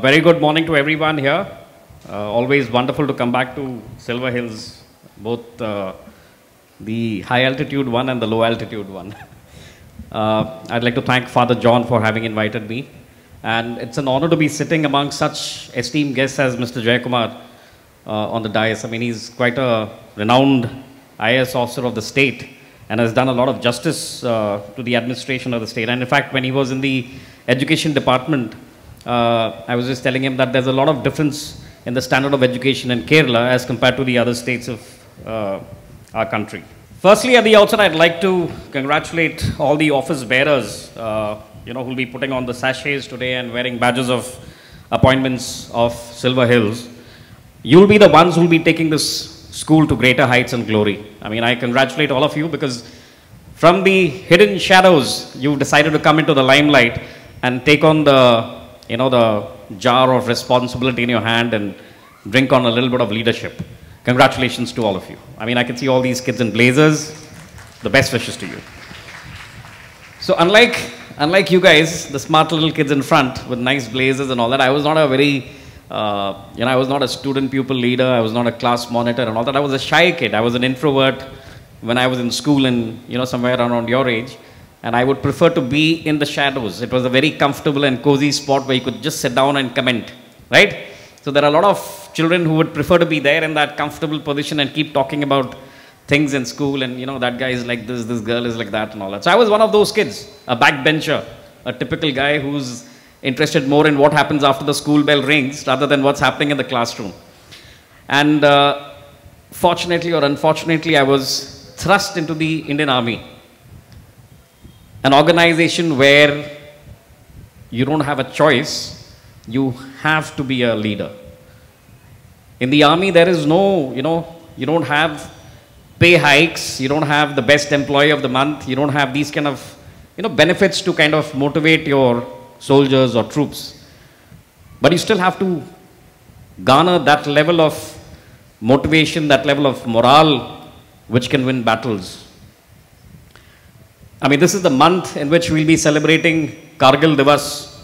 Very good morning to everyone here. Always wonderful to come back to Silver Hills, both the high altitude one and the low altitude one. I'd like to thank Father John for having invited me. And it's an honor to be sitting among such esteemed guests as Mr. Jayakumar on the dais. I mean, he's quite a renowned IAS officer of the state and has done a lot of justice to the administration of the state. And in fact, when he was in the education department, I was just telling him that there's a lot of difference in the standard of education in Kerala as compared to the other states of our country. Firstly, at the outset, I'd like to congratulate all the office bearers, who will be putting on the sachets today and wearing badges of appointments of Silver Hills. You'll be the ones who will be taking this school to greater heights and glory. I mean, I congratulate all of you because from the hidden shadows, you've decided to come into the limelight and take on the jar of responsibility in your hand and drink on a little bit of leadership. Congratulations to all of you. I mean, I can see all these kids in blazers. The best wishes to you. So unlike you guys, the smart little kids in front with nice blazers and all that, I was not a very, I was not a student pupil leader. I was not a class monitor and all that. I was a shy kid. I was an introvert when I was in school and, somewhere around your age. And I would prefer to be in the shadows. It was a very comfortable and cozy spot where you could just sit down and comment, right? So there are a lot of children who would prefer to be there in that comfortable position and keep talking about things in school and, that guy is like this girl is like that and all that. So I was one of those kids, a backbencher, a typical guy who's interested more in what happens after the school bell rings rather than what's happening in the classroom. And fortunately or unfortunately, I was thrust into the Indian Army. An organization where you don't have a choice, you have to be a leader. In the army, there is no, you don't have pay hikes, you don't have the best employee of the month, you don't have these kind of, benefits to kind of motivate your soldiers or troops. But you still have to garner that level of motivation, that level of morale, which can win battles. I mean, this is the month in which we'll be celebrating Kargil Divas,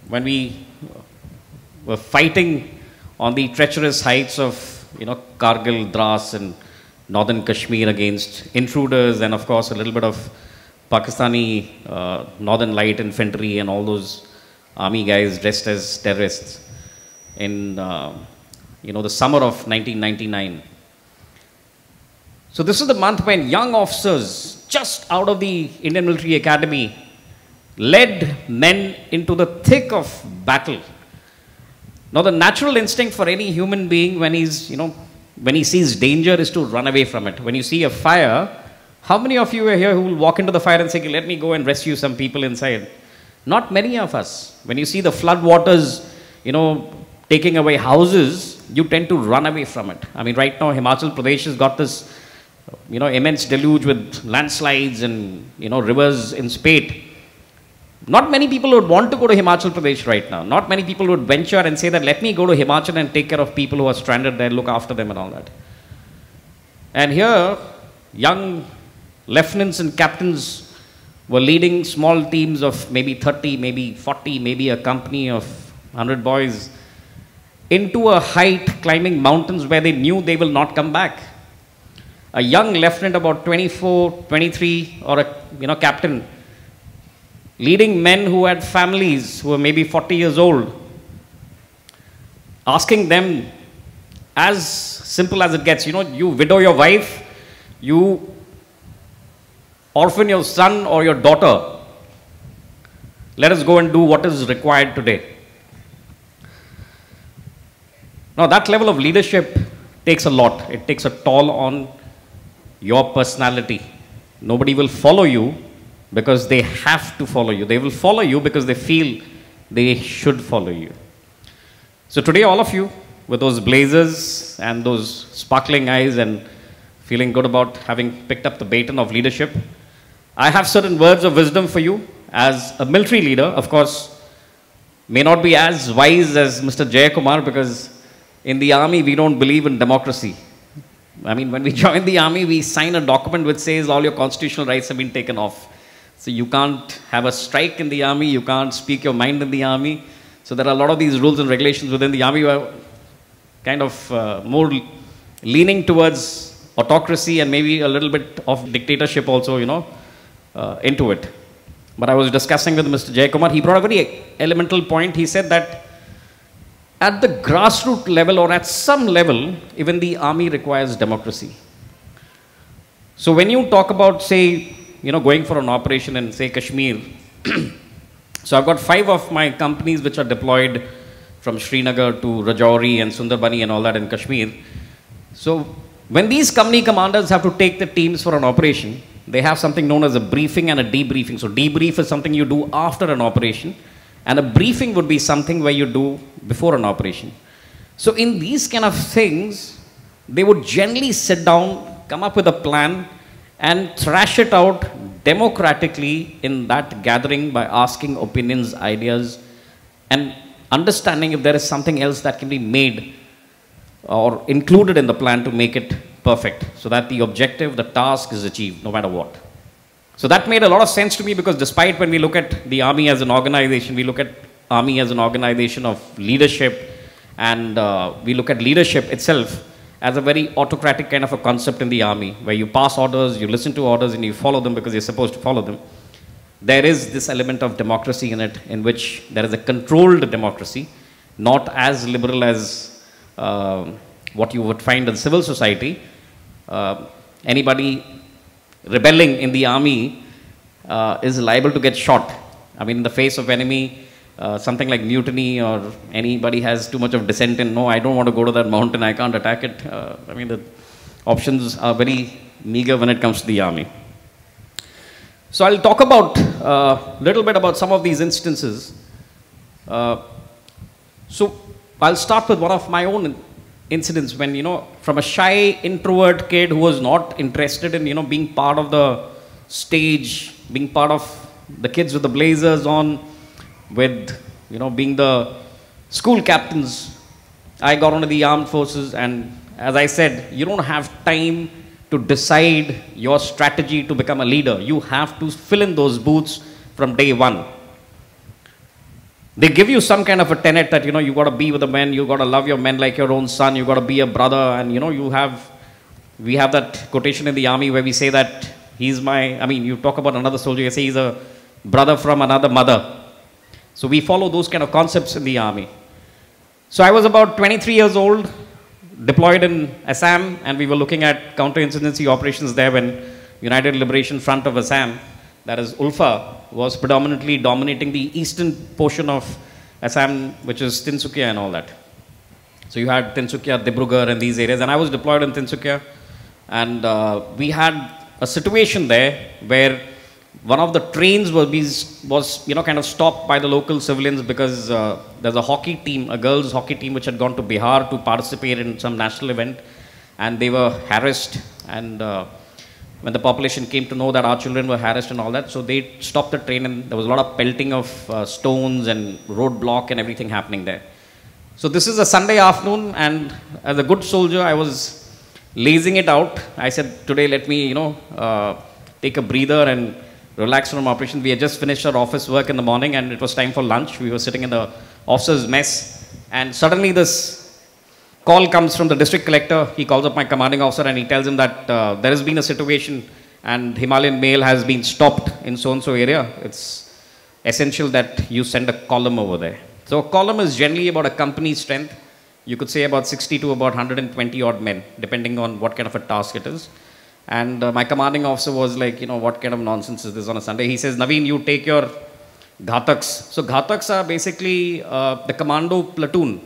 when we were fighting on the treacherous heights of, Kargil, Dras and northern Kashmir against intruders and, of course, a little bit of Pakistani Northern Light Infantry and all those army guys dressed as terrorists in, the summer of 1999. So this is the month when young officers just out of the Indian Military Academy led men into the thick of battle. Now the natural instinct for any human being when when he sees danger is to run away from it. When you see a fire, how many of you are here who will walk into the fire and say, let me go and rescue some people inside? Not many of us. When you see the flood waters, taking away houses, you tend to run away from it. I mean, right now Himachal Pradesh has got this immense deluge with landslides and, rivers in spate. Not many people would want to go to Himachal Pradesh right now. Not many people would venture and say that, let me go to Himachal and take care of people who are stranded there, look after them and all that. And here, young lieutenants and captains were leading small teams of maybe 30, maybe 40, maybe a company of 100 boys into a height climbing mountains where they knew they will not come back. A young lieutenant about 24, 23 or a captain leading men who had families who were maybe 40 years old, asking them as simple as it gets, you widow your wife, you orphan your son or your daughter, let us go and do what is required today. Now that level of leadership takes a lot. It takes a toll on your personality. Nobody will follow you because they have to follow you. They will follow you because they feel they should follow you. So today, all of you with those blazers and those sparkling eyes and feeling good about having picked up the baton of leadership, I have certain words of wisdom for you as a military leader. Of course, may not be as wise as Mr. Jayakumar because in the army, we don't believe in democracy. I mean, when we join the army, we sign a document which says all your constitutional rights have been taken off. So you can't have a strike in the army, you can't speak your mind in the army. So there are a lot of these rules and regulations within the army were kind of more leaning towards autocracy and maybe a little bit of dictatorship also, into it. But I was discussing with Mr. Jayakumar, he brought a very elemental point. He said that at the grassroots level or at some level, even the army requires democracy. So when you talk about, say, going for an operation in, say, Kashmir, so I've got 5 of my companies which are deployed from Srinagar to Rajouri and Sundarbani and all that in Kashmir. So when these company commanders have to take the teams for an operation, they have something known as a briefing and a debriefing. So debrief is something you do after an operation, and a briefing would be something where you do before an operation. So in these kind of things, they would generally sit down, come up with a plan, and thrash it out democratically in that gathering by asking opinions, ideas, and understanding if there is something else that can be made or included in the plan to make it perfect, so that the objective, the task is achieved no matter what. So that made a lot of sense to me, because despite when we look at the army as an organization, we look at army as an organization of leadership, and we look at leadership itself as a very autocratic kind of a concept in the army, where you pass orders, you listen to orders, and you follow them because you're supposed to follow them. There is this element of democracy in it, in which there is a controlled democracy, not as liberal as what you would find in civil society. Anybody rebelling in the army is liable to get shot. I mean, in the face of enemy, something like mutiny, or anybody has too much of dissent in, no, I don't want to go to that mountain, I can't attack it. I mean, the options are very meager when it comes to the army. So I'll talk about a little bit about some of these instances. So I'll start with one of my own incidents when, from a shy introvert kid who was not interested in, being part of the stage, being part of the kids with the blazers on, with, being the school captains, I got into the armed forces. And as I said, you don't have time to decide your strategy to become a leader. You have to fill in those boots from day one. They give you some kind of a tenet that, you got to be with the men, you got to love your men like your own son, you got to be a brother, and, we have that quotation in the army where we say that you talk about another soldier, you say he's a brother from another mother. So we follow those kind of concepts in the army. So I was about 23 years old, deployed in Assam, and we were looking at counterinsurgency operations there when United Liberation Front of Assam, that is ULFA, was predominantly dominating the eastern portion of Assam, which is Tinsukia and all that. So you had Tinsukia, Dibrugarh and these areas, and I was deployed in Tinsukia, and we had a situation there where one of the trains was kind of stopped by the local civilians because there's a hockey team, a girls hockey team, which had gone to Bihar to participate in some national event, and they were harassed, and when the population came to know that our children were harassed and all that, so they stopped the train, and there was a lot of pelting of stones and roadblock and everything happening there. So this is a Sunday afternoon, and as a good soldier, I was lazing it out. I said, today let me, take a breather and relax from operations. We had just finished our office work in the morning, and it was time for lunch. We were sitting in the officer's mess, and suddenly this call comes from the district collector. He calls up my commanding officer, and he tells him that there has been a situation and Himalayan mail has been stopped in so-and-so area. It's essential that you send a column over there. So a column is generally about a company strength. You could say about 60 to about 120 odd men, depending on what kind of a task it is. And my commanding officer was like, what kind of nonsense is this on a Sunday? He says, Navin, you take your Ghataks. So Ghataks are basically the commando platoon,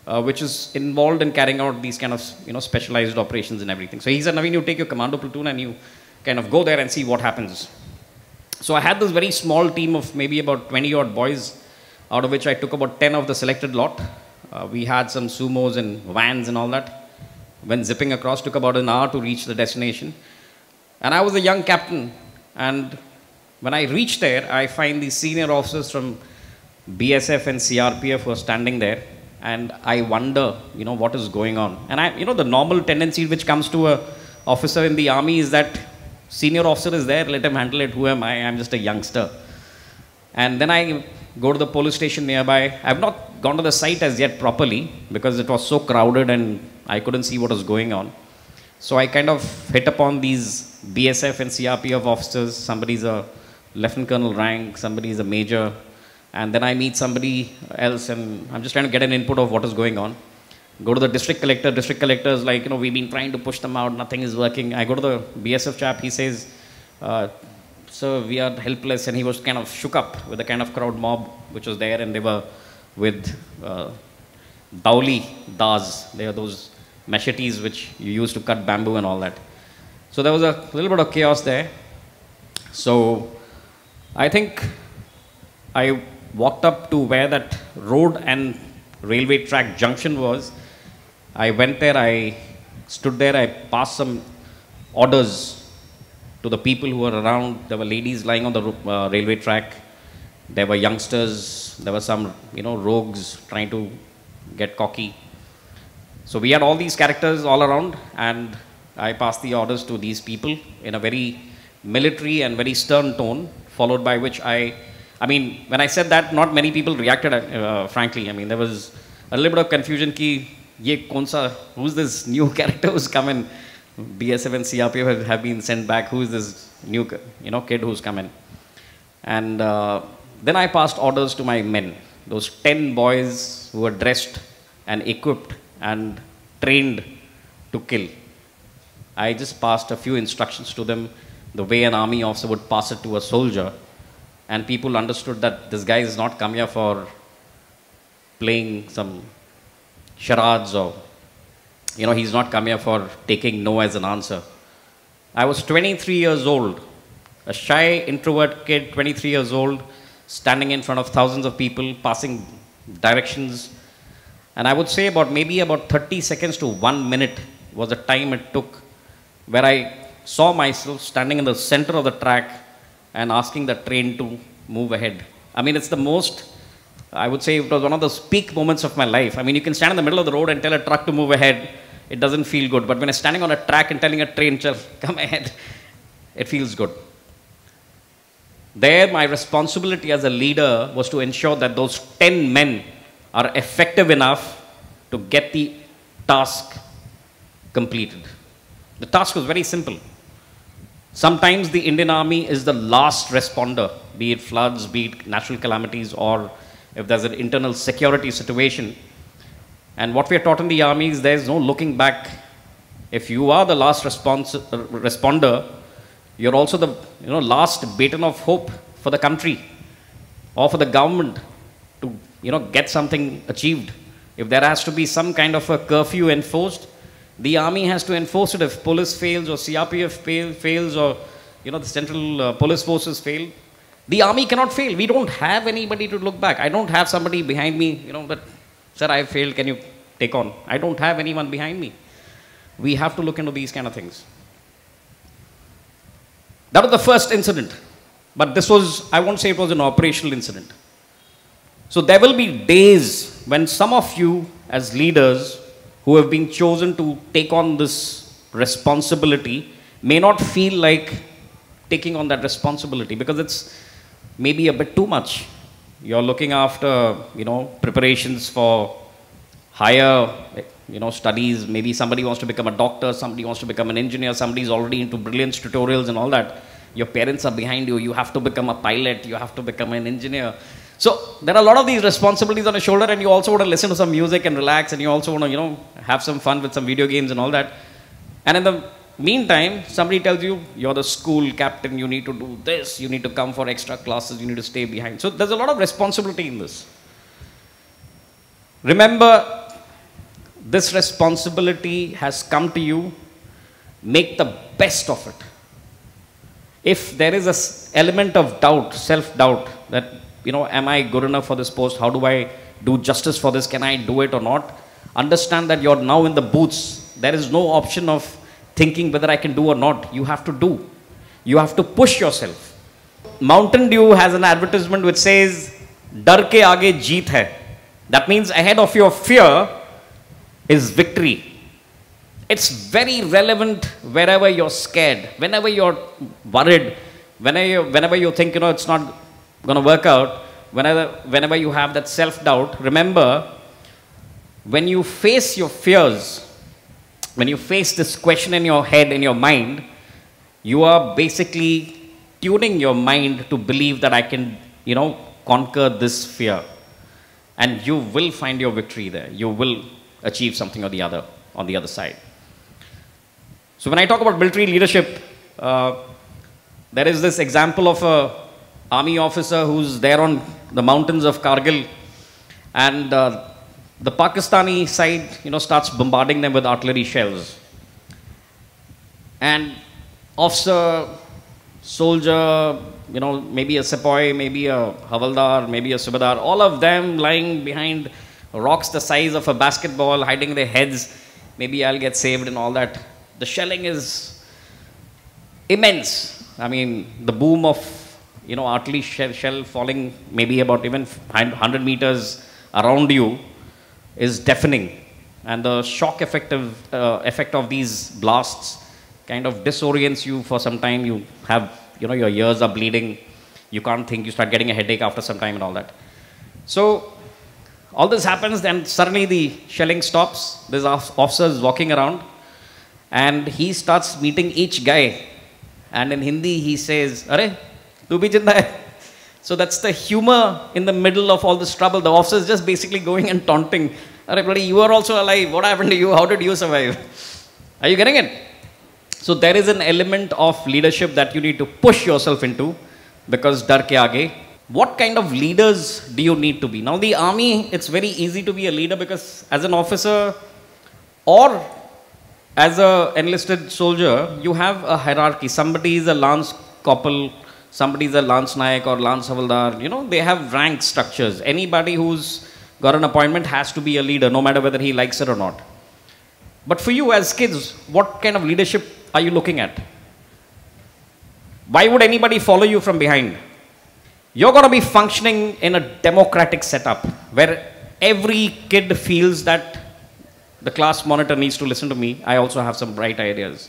which is involved in carrying out these kind of, specialized operations and everything. So he said, Navin, you take your commando platoon and you kind of go there and see what happens. So I had this very small team of maybe about 20 odd boys, out of which I took about 10 of the selected lot. We had some sumos and vans and all that. When zipping across, took about an hour to reach the destination. And I was a young captain. And when I reached there, I find these senior officers from BSF and CRPF were standing there. And I wonder, what is going on. And the normal tendency which comes to a officer in the army is that senior officer is there, let him handle it, who am I? I'm just a youngster. And then I go to the police station nearby. I've not gone to the site as yet properly because it was so crowded and I couldn't see what was going on. So I kind of hit upon these BSF and CRPF officers. Somebody's a lieutenant colonel rank, somebody's a major, and then I meet somebody else and I'm just trying to get an input of what is going on. Go to the district collector is like, we've been trying to push them out, nothing is working. I go to the BSF chap, he says, sir, we are helpless, and he was kind of shook up with the kind of crowd mob which was there, and they were with Dauli Das. They are those machetes which you use to cut bamboo and all that. So there was a little bit of chaos there. So I think I walked up to where that road and railway track junction was. I went there, I stood there, I passed some orders to the people who were around. There were ladies lying on the railway track. There were youngsters. There were some, rogues trying to get cocky. So we had all these characters all around, and I passed the orders to these people in a very military and very stern tone, followed by which when I said that, not many people reacted, frankly. There was a little bit of confusion ki, who's this new character who's come in? BSF and CRPF have been sent back. Who is this new, kid who's come in? And then I passed orders to my men, those 10 boys who were dressed and equipped and trained to kill. I just passed a few instructions to them, the way an army officer would pass it to a soldier. And people understood that this guy is not come here for playing some charades or, he's not come here for taking no as an answer. I was 23 years old, a shy introvert kid, 23 years old, standing in front of thousands of people, passing directions. And I would say maybe about 30 seconds to 1 minute was the time it took where I saw myself standing in the center of the track and asking the train to move ahead. It's the most, I would say it was one of those peak moments of my life. You can stand in the middle of the road and tell a truck to move ahead. It doesn't feel good. But when I'm standing on a track and telling a train to come ahead, it feels good. There, my responsibility as a leader was to ensure that those 10 men are effective enough to get the task completed. The task was very simple. Sometimes the Indian Army is the last responder, be it floods, be it natural calamities, or if there's an internal security situation. And what we are taught in the army is there's no looking back. If you are the last responder, you're also the last baton of hope for the country or for the government to get something achieved. If there has to be some kind of a curfew enforced, the army has to enforce it. If police fails or CRPF fails or the central police forces fail, the army cannot fail. We don't have anybody to look back. I don't have somebody behind me, that, sir, I failed, can you take on? I don't have anyone behind me. We have to look into these kind of things. That was the first incident. But this was, I won't say it was an operational incident. So there will be days when some of you as leaders who have been chosen to take on this responsibility may not feel like taking on that responsibility because it's maybe a bit too much. You're looking after, preparations for higher, studies. Maybe somebody wants to become a doctor, somebody wants to become an engineer, somebody's already into brilliant tutorials and all that. Your parents are behind you. You have to become a pilot. You have to become an engineer. So there are a lot of these responsibilities on your shoulder, and you also want to listen to some music and relax, and you also want to, have some fun with some video games and all that. And in the meantime, somebody tells you, you're the school captain, you need to do this, you need to come for extra classes, you need to stay behind. So there's a lot of responsibility in this. Remember, this responsibility has come to you. Make the best of it. If there is an element of doubt, self-doubt, that, am I good enough for this post? How do I do justice for this? Can I do it or not? Understand that you're now in the booths. There is no option of thinking whether I can do or not. You have to do. You have to push yourself. Mountain Dew has an advertisement which says, "Dar ke aage jeet hai." That means ahead of your fear is victory. It's very relevant wherever you're scared, whenever you're worried, whenever you think, it's not going to work out. whenever you have that self-doubt, remember, when you face your fears, when you face this question in your head, in your mind, you are basically tuning your mind to believe that I can, conquer this fear. And you will find your victory there. You will achieve something or the other on the other side. So when I talk about military leadership, there is this example of a army officer who's there on the mountains of Kargil, and the Pakistani side, starts bombarding them with artillery shells. And officer, soldier, maybe a sepoy, maybe a havaldar, maybe a subadar, all of them lying behind rocks the size of a basketball, hiding their heads. Maybe I'll get saved and all that. The shelling is immense. I mean, the boom of, artillery shell falling maybe about even 100 meters around you is deafening. And the shock effect of these blasts kind of disorients you for some time. You have, your ears are bleeding. You can't think. You start getting a headache after some time and all that. So all this happens, then suddenly the shelling stops. This officer is walking around, and he starts meeting each guy. And in Hindi, he says, "Arey, tu bhi jinda hai." So that's the humor in the middle of all this trouble. The officer is just basically going and taunting. "Arey, buddy, you are also alive. What happened to you? How did you survive?" Are you getting it? So there is an element of leadership that you need to push yourself into, because dar ke aage. What kind of leaders do you need to be? Now, the army, it's very easy to be a leader, because as an officer or as an enlisted soldier, you have a hierarchy. Somebody is a lance corporal, somebody is a lance naik or lance havaldar. They have rank structures. Anybody who's got an appointment has to be a leader, no matter whether he likes it or not. But for you as kids, what kind of leadership are you looking at? Why would anybody follow you from behind? You're going to be functioning in a democratic setup where every kid feels that the class monitor needs to listen to me. I also have some bright ideas.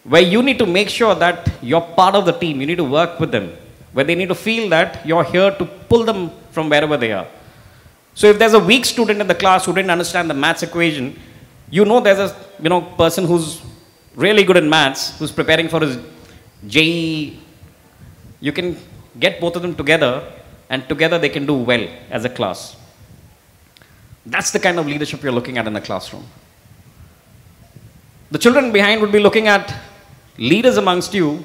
Where you need to make sure that you're part of the team. You need to work with them. Where they need to feel that you're here to pull them from wherever they are. So if there's a weak student in the class who didn't understand the maths equation, there's a person who's really good in maths, who's preparing for his JEE. You can get both of them together, and together they can do well as a class. That's the kind of leadership you're looking at in the classroom. The children behind would be looking at leaders amongst you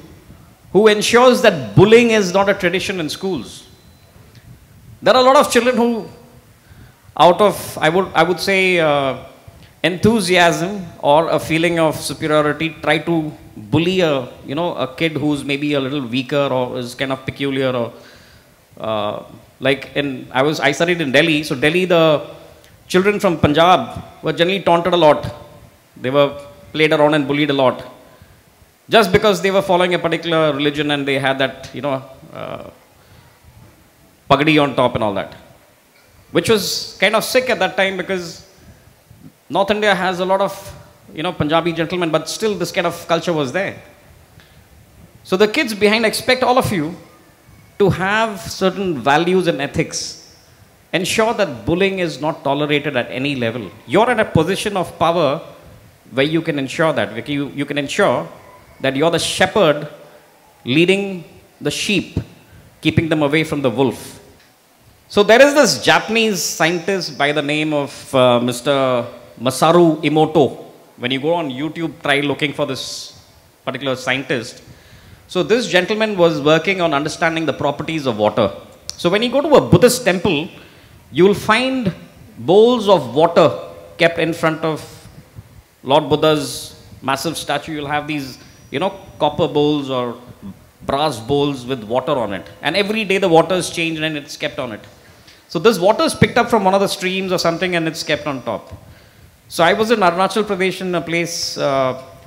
who ensures that bullying is not a tradition in schools. There are a lot of children who, out of, I would say, enthusiasm or a feeling of superiority, try to bully a kid who's maybe a little weaker or is kind of peculiar, or I studied in Delhi. So Delhi, the children from Punjab were generally taunted a lot. They were played around and bullied a lot, just because they were following a particular religion and they had that pagdi on top and all that, which was kind of sick at that time, because North India has a lot of, Punjabi gentlemen, but still this kind of culture was there. So the kids behind expect all of you to have certain values and ethics. Ensure that bullying is not tolerated at any level. You're in a position of power where you can ensure that. You can ensure that you're the shepherd leading the sheep, keeping them away from the wolf. So there is this Japanese scientist by the name of Mr. Masaru Emoto. When you go on YouTube, try looking for this particular scientist. So this gentleman was working on understanding the properties of water. So when you go to a Buddhist temple, you will find bowls of water kept in front of Lord Buddha's massive statue. You'll have these, copper bowls or brass bowls with water on it. And every day the water is changed and it's kept on it. So this water is picked up from one of the streams or something, and it's kept on top. So I was in Arunachal Pradesh, in a place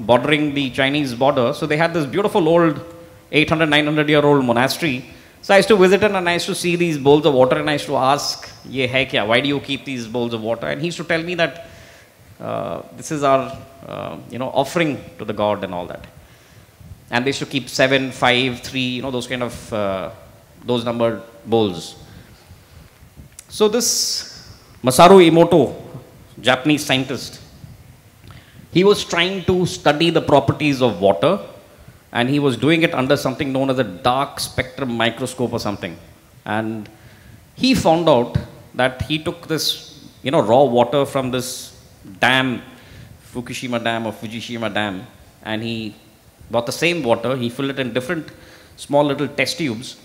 bordering the Chinese border. So they had this beautiful old 800, 900-year-old monastery. So I used to visit it, and I used to see these bowls of water, and I used to ask, "Ye hai kya? Why do you keep these bowls of water?" And he used to tell me that this is our offering to the god and all that. And they used to keep 7, 5, 3, those kind of those numbered bowls. So this Masaru Emoto, Japanese scientist, he was trying to study the properties of water, and he was doing it under something known as a dark spectrum microscope or something. And he found out that he took this, raw water from this dam, Fukushima Dam or Fujishima Dam, and he got the same water, he filled it in different small little test tubes,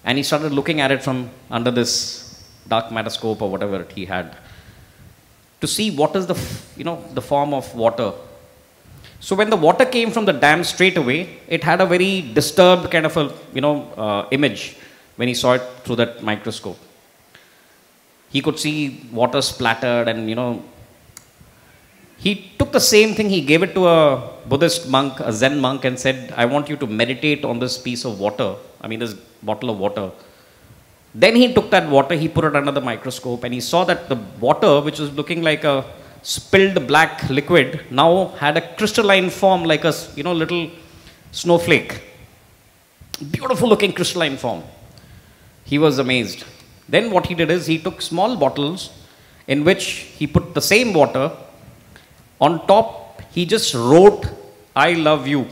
and he started looking at it from under this dark microscope or whatever he had, to see what is the form of water. So when the water came from the dam straight away, it had a very disturbed kind of a image when he saw it through that microscope. He could see water splattered, and he took the same thing, he gave it to a Buddhist monk, a Zen monk, and said, I want you to meditate on this piece of water, this bottle of water. Then he took that water, he put it under the microscope, and he saw that the water, which was looking like a spilled black liquid, now had a crystalline form like a little snowflake. Beautiful looking crystalline form. He was amazed. Then what he did is he took small bottles in which he put the same water. On top, he just wrote, I love you.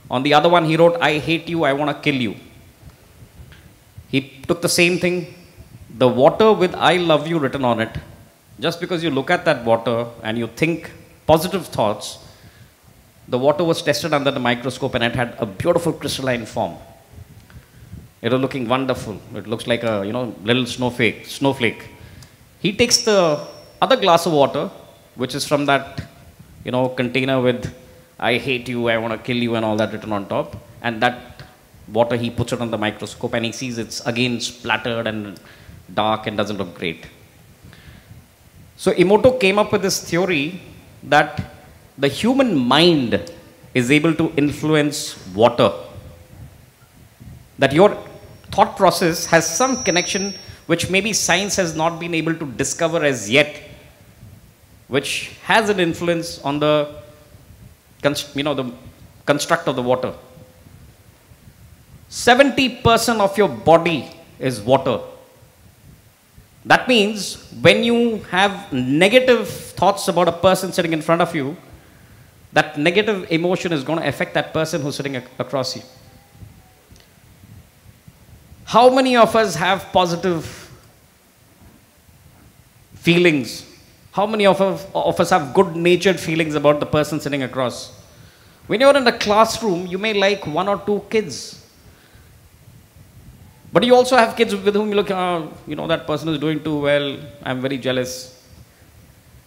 On the other one, he wrote, I hate you, I want to kill you. He took the same thing, the water with I love you written on it. Just because you look at that water and you think positive thoughts, the water was tested under the microscope and it had a beautiful crystalline form. It was looking wonderful. It looks like a little snowflake. He takes the other glass of water, which is from that container with I hate you, I want to kill you and all that written on top, and that water he puts it on the microscope and he sees it's again splattered and dark and doesn't look great. So Emoto came up with this theory that the human mind is able to influence water. That your thought process has some connection which maybe science has not been able to discover as yet, which has an influence on the construct of the water. 70% of your body is water. That means when you have negative thoughts about a person sitting in front of you, that negative emotion is going to affect that person who's sitting across you. How many of us have positive feelings? How many of us have good-natured feelings about the person sitting across? When you're in a classroom, you may like one or two kids. But you also have kids with whom you look, that person is doing too well, I'm very jealous.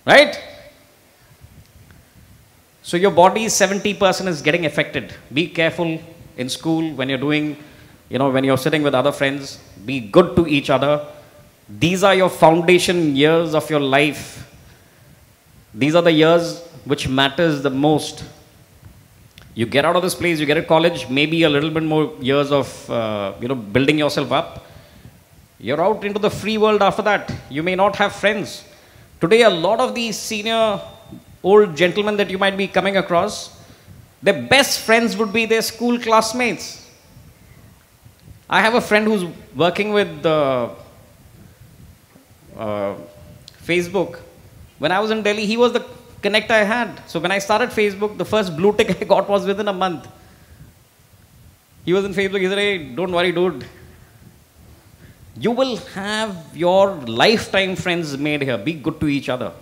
Right? So your body's 70% is getting affected. Be careful in school when you're doing, when you're sitting with other friends. Be good to each other. These are your foundation years of your life. These are the years which matters the most. You get out of this place, you get to college, maybe a little bit more years of, building yourself up. You're out into the free world after that. You may not have friends. Today, a lot of these senior old gentlemen that you might be coming across, their best friends would be their school classmates. I have a friend who's working with Facebook. When I was in Delhi, he was the connect I had. So when I started Facebook, the first blue tick I got was within a month. He was in Facebook, he said, hey, don't worry, dude. You will have your lifetime friends made here. Be good to each other.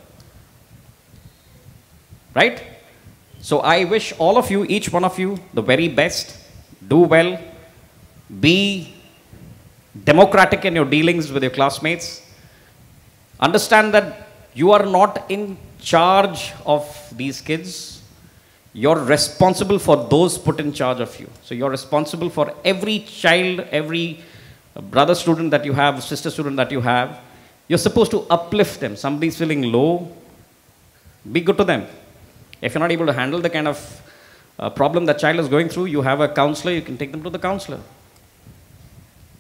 Right? So I wish all of you, each one of you, the very best. Do well. Be democratic in your dealings with your classmates. Understand that you are not in charge of these kids. You're responsible for those put in charge of you. So you're responsible for every child, every brother student that you have, sister student that you have. You're supposed to uplift them. Somebody's feeling low, be good to them. If you're not able to handle the kind of problem that child is going through, you have a counselor, you can take them to the counselor.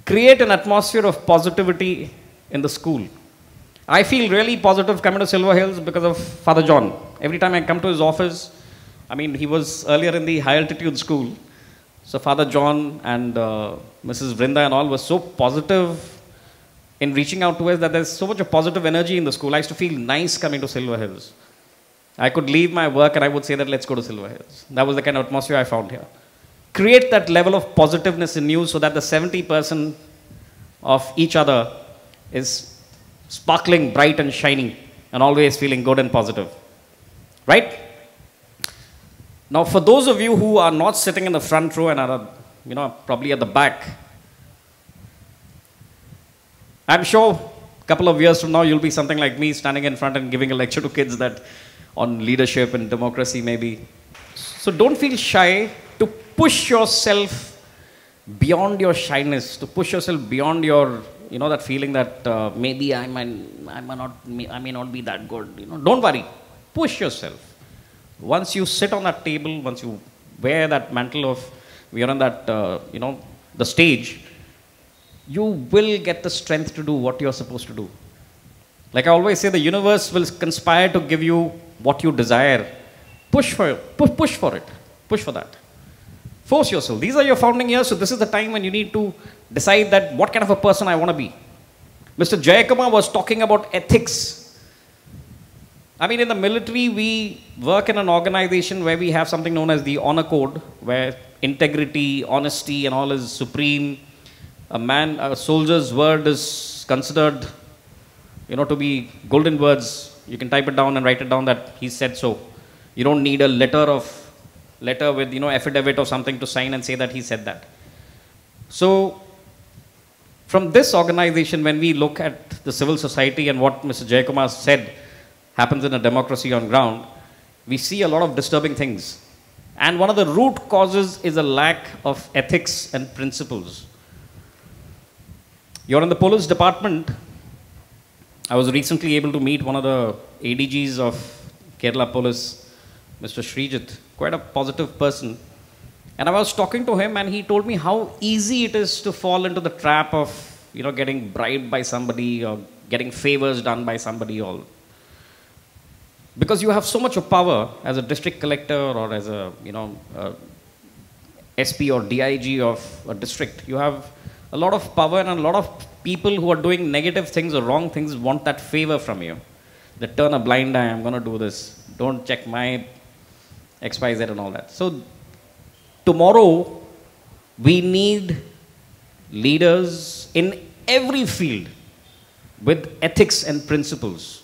Create an atmosphere of positivity in the school. I feel really positive coming to Silver Hills because of Father John. Every time I come to his office, he was earlier in the high altitude school. So Father John and Mrs. Vrinda and all were so positive in reaching out to us that there's so much of positive energy in the school. I used to feel nice coming to Silver Hills. I could leave my work and I would say that let's go to Silver Hills. That was the kind of atmosphere I found here. Create that level of positiveness in you so that the 70% of each other is sparkling, bright and shining and always feeling good and positive. Right? Now, for those of you who are not sitting in the front row and are, probably at the back, I'm sure a couple of years from now, you'll be something like me standing in front and giving a lecture to kids that on leadership and democracy maybe. So don't feel shy to push yourself beyond your shyness, to push yourself beyond your, that feeling that maybe I may not be that good. Don't worry. Push yourself. Once you sit on that table, once you wear that mantle of, we are on that, the stage, you will get the strength to do what you're supposed to do. Like I always say, the universe will conspire to give you what you desire. Push for it. Push for it. Push for that. Force yourself. These are your founding years, so this is the time when you need to decide that what kind of a person I want to be. Mr. Jayakumar was talking about ethics. I mean, in the military, we work in an organization where we have something known as the honor code, where integrity, honesty, and all is supreme. A soldier's word is considered, to be golden words. You can type it down and write it down that he said so. You don't need a letter with, affidavit or something to sign and say that he said that. So, from this organization, when we look at the civil society and what Mr. Jayakumar said happens in a democracy on ground, we see a lot of disturbing things. And one of the root causes is a lack of ethics and principles. You're in the police department. I was recently able to meet one of the ADGs of Kerala Police, Mr. Shiju, quite a positive person. And I was talking to him and he told me how easy it is to fall into the trap of, getting bribed by somebody or getting favors done by somebody all. Because you have so much of power as a district collector or as a, SP or DIG of a district. You have a lot of power and a lot of people who are doing negative things or wrong things want that favor from you. They turn a blind eye, I'm going to do this. Don't check my XYZ and all that. So tomorrow, we need leaders in every field with ethics and principles,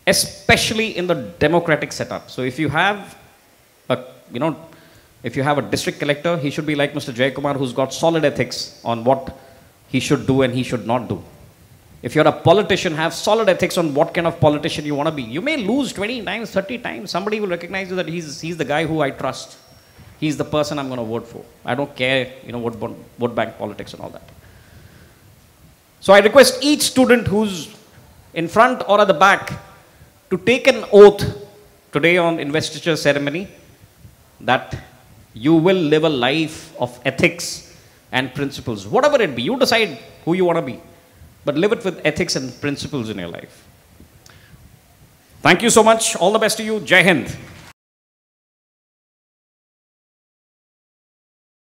especially in the democratic setup. So if you have a district collector, he should be like Mr. Jayakumar, who's got solid ethics on what he should do and he should not do. If you're a politician, have solid ethics on what kind of politician you want to be. You may lose 20 times, 30 times. Somebody will recognize you that he's the guy who I trust. He's the person I'm going to vote for. I don't care, vote bank politics and all that. So I request each student who's in front or at the back to take an oath today on investiture ceremony that you will live a life of ethics and principles. Whatever it be, you decide who you want to be. But live it with ethics and principles in your life. Thank you so much. All the best to you. Jai Hind.